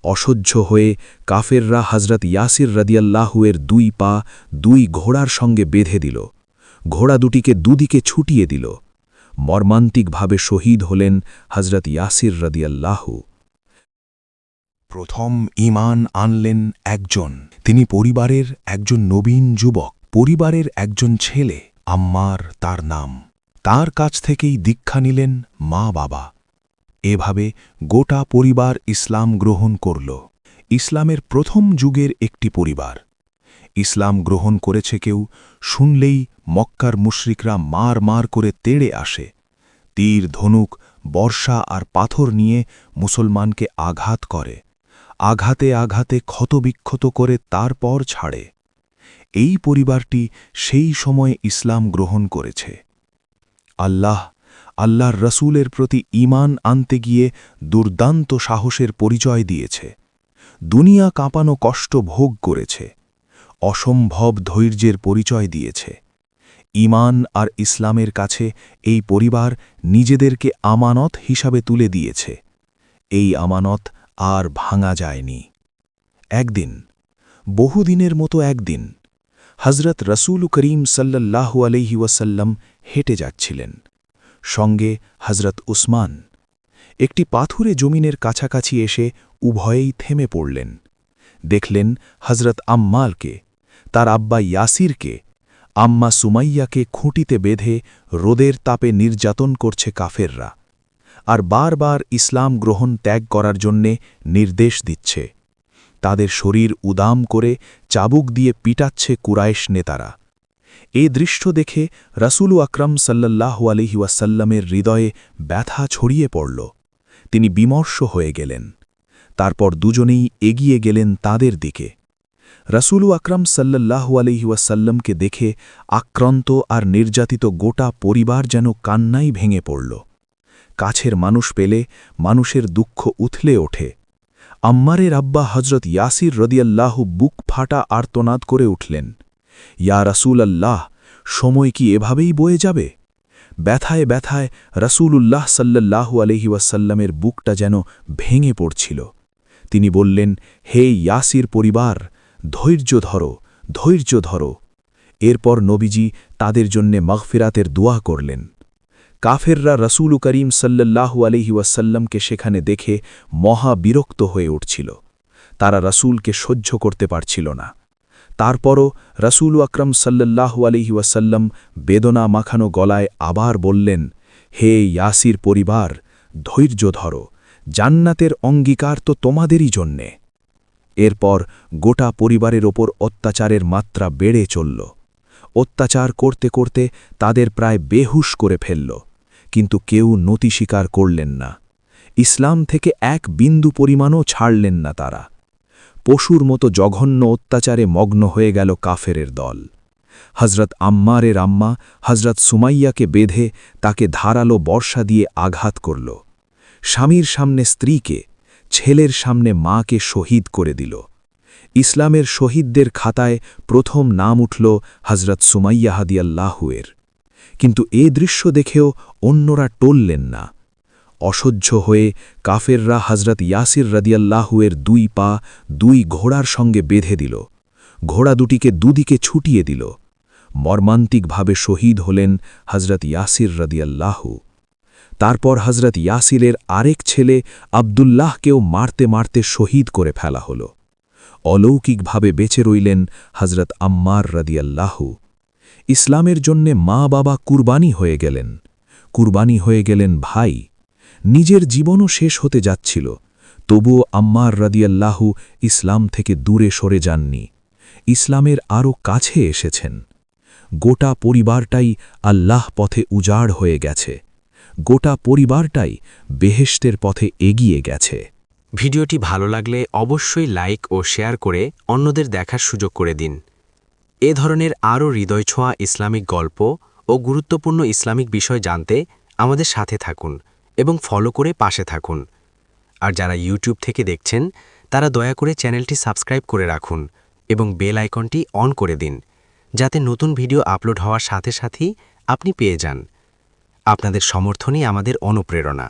অসহ্য হয়ে কাফেররা হজরত ইয়াসির রাদিয়াল্লাহুয়ের 2 পা 2 ঘোড়ার সঙ্গে বেঁধে দিল। ঘোড়া দুটিকে দুদিকে ছুটিয়ে দিল। মর্মান্তিকভাবে শহীদ হলেন হজরত ইয়াসির রাদিয়াল্লাহু। প্রথম ঈমান আনলেন একজন, তিনি পরিবারের একজন নবীন যুবক, পরিবারের একজন ছেলে, আম্মার তার নাম। তার কাছ থেকেই দীক্ষা নিলেন মা বাবা। এভাবে গোটা পরিবার ইসলাম গ্রহণ করল। ইসলামের প্রথম যুগের একটি পরিবার। ইসলাম গ্রহণ করেছে কেউ শুনলেই মক্কার মুশরিকরা মার মার করে তেড়ে আসে। তীর, ধনুক, বর্ষা আর পাথর নিয়ে মুসলমানকে আঘাত করে। আঘাতে আঘাতে ক্ষতবিক্ষত করে তারপর ছাড়ে। এই পরিবারটি সেই সময়ে ইসলাম গ্রহণ করেছে। আল্লাহর রসূলের প্রতি ঈমান আনতে গিয়ে দুর্দান্ত সাহসের পরিচয় দিয়েছে। দুনিয়া কাঁপানো কষ্ট ভোগ করেছে। অসম্ভব ধৈর্যের পরিচয় দিয়েছে। ঈমান আর ইসলামের কাছে এই পরিবার নিজেদেরকে আমানত হিসাবে তুলে দিয়েছে। এই আমানত আর ভাঙা যায়নি। একদিন, বহুদিনের মতো একদিন, হজরত রসূল করিম সাল্লাল্লাহু আলাইহি ওয়াসাল্লাম হেঁটে যাচ্ছিলেন। সঙ্গে হজরত উসমান। একটি পাথুরে জমিনের কাছাকাছি এসে উভয়েই থেমে পড়লেন। দেখলেন হজরত আম্মারকে, তার আব্বা ইয়াসিরকে, আম্মা সুমাইয়াকে খুঁটিতে বেঁধে রোদের তাপে নির্যাতন করছে কাফেররা, আর বারবার ইসলাম গ্রহণ ত্যাগ করার জন্যে নির্দেশ দিচ্ছে। তাদের শরীর উদাম করে চাবুক দিয়ে পিটাচ্ছে কুরাইশ নেতারা। এই দৃশ্য দেখে রাসূল আকরাম সাল্লাল্লাহু আলাইহি ওয়াসাল্লামের হৃদয়ে ব্যথা ছড়িয়ে পড়ল। তিনি বিমর্ষ হয়ে গেলেন। তারপর দুজনেই এগিয়ে গেলেন তাদের দিকে। রাসূল আকরাম সাল্লাল্লাহু আলাইহি ওয়াসাল্লামকে দেখে আক্রান্ত আর নির্যাতিত গোটা পরিবার যেন কান্নায় ভেঙে পড়ল। কাছের মানুষ পেলে মানুষের দুঃখ উথলে ওঠে। আম্মারের আব্বা হজরত ইয়াসির রাদিয়াল্লাহু বুক ফাটা আর্তনাদ করে উঠলেন, ইয়া রাসূলাল্লাহ, সময় কি এভাবেই বয়ে যাবে? ব্যথায় ব্যথায় রাসূলুল্লাহ সাল্লাল্লাহু আলাইহি ওয়াসাল্লামের বুকটা যেন ভেঙে পড়ছিল। তিনি বললেন, হে ইয়াসির পরিবার, ধৈর্য ধরো, ধৈর্য ধরো। এরপর নবীজি তাদের জন্যে মাগফিরাতের দোয়া করলেন। কাফেররা রাসূল করিম সাল্লাল্লাহু আলাইহি ওয়াসাল্লামকে সেখানে দেখে মহা বিরক্ত হয়ে উঠছিল। তারা রাসূলকে সহ্য করতে পারছিল না। তারপরও রাসূল আকরাম সাল্লাল্লাহু আলাইহি ওয়াসাল্লাম বেদনা মাখানো গলায় আবার বললেন, হে ইয়াসির পরিবার, ধৈর্য ধরো, জান্নাতের অঙ্গীকার তো তোমাদেরই জন্যে। এরপর গোটা পরিবারের ওপর অত্যাচারের মাত্রা বেড়ে চলল। অত্যাচার করতে করতে তাদের প্রায় বেহুশ করে ফেলল, কিন্তু কেউ নতি স্বীকার করলেন না। ইসলাম থেকে এক বিন্দু পরিমাণও ছাড়লেন না তারা। পশুর মতো জঘন্য অত্যাচারে মগ্ন হয়ে গেল কাফেরের দল। হজরত আম্মারের আম্মা হজরত সুমাইয়াকে বেঁধে তাকে ধারালো বর্ষা দিয়ে আঘাত করল। স্বামীর সামনে স্ত্রীকে, ছেলের সামনে মাকে শহীদ করে দিল। ইসলামের শহীদদের খাতায় প্রথম নাম উঠল হজরত সুমাইয়া রাদিয়াল্লাহুয়ের। কিন্তু এ দৃশ্য দেখেও অন্যরা টললেন না। অসহ্য হয়ে কাফেররা হজরত ইয়াসির রাদিয়াল্লাহুয়ের 2 পা 2 ঘোড়ার সঙ্গে বেঁধে দিল। ঘোড়া দুটিকে দুদিকে ছুটিয়ে দিল। মর্মান্তিকভাবে শহীদ হলেন হজরত ইয়াসির রাদিয়াল্লাহু। তারপর হজরত ইয়াসিরের আরেক ছেলে আব্দুল্লাহকেও মারতে মারতে শহীদ করে ফেলা হল। অলৌকিকভাবে বেঁচে রইলেন হজরত আম্মার রাদিয়াল্লাহু। ইসলামের জন্যে মা বাবা কুরবানি হয়ে গেলেন। কুরবানি হয়ে গেলেন ভাই। নিজের জীবনও শেষ হতে যাচ্ছিল, তবুও আম্মার রাদিয়াল্লাহু ইসলাম থেকে দূরে সরে যাননি। ইসলামের আরও কাছে এসেছেন। গোটা পরিবারটাই আল্লাহ পথে উজাড় হয়ে গেছে। গোটা পরিবারটাই বেহেশতের পথে এগিয়ে গেছে। ভিডিওটি ভালো লাগলে অবশ্যই লাইক ও শেয়ার করে অন্যদের দেখার সুযোগ করে দিন। এ ধরনের আরও হৃদয়ছোঁয়া ইসলামিক গল্প ও গুরুত্বপূর্ণ ইসলামিক বিষয় জানতে আমাদের সাথে থাকুন এবং ফলো করে পাশে থাকুন। আর যারা ইউটিউব থেকে দেখছেন তারা দয়া করে চ্যানেলটি সাবস্ক্রাইব করে রাখুন এবং বেল আইকনটি অন করে দিন, যাতে নতুন ভিডিও আপলোড হওয়ার সাথে সাথেই আপনি পেয়ে যান। আপনাদের সমর্থনই আমাদের অনুপ্রেরণা।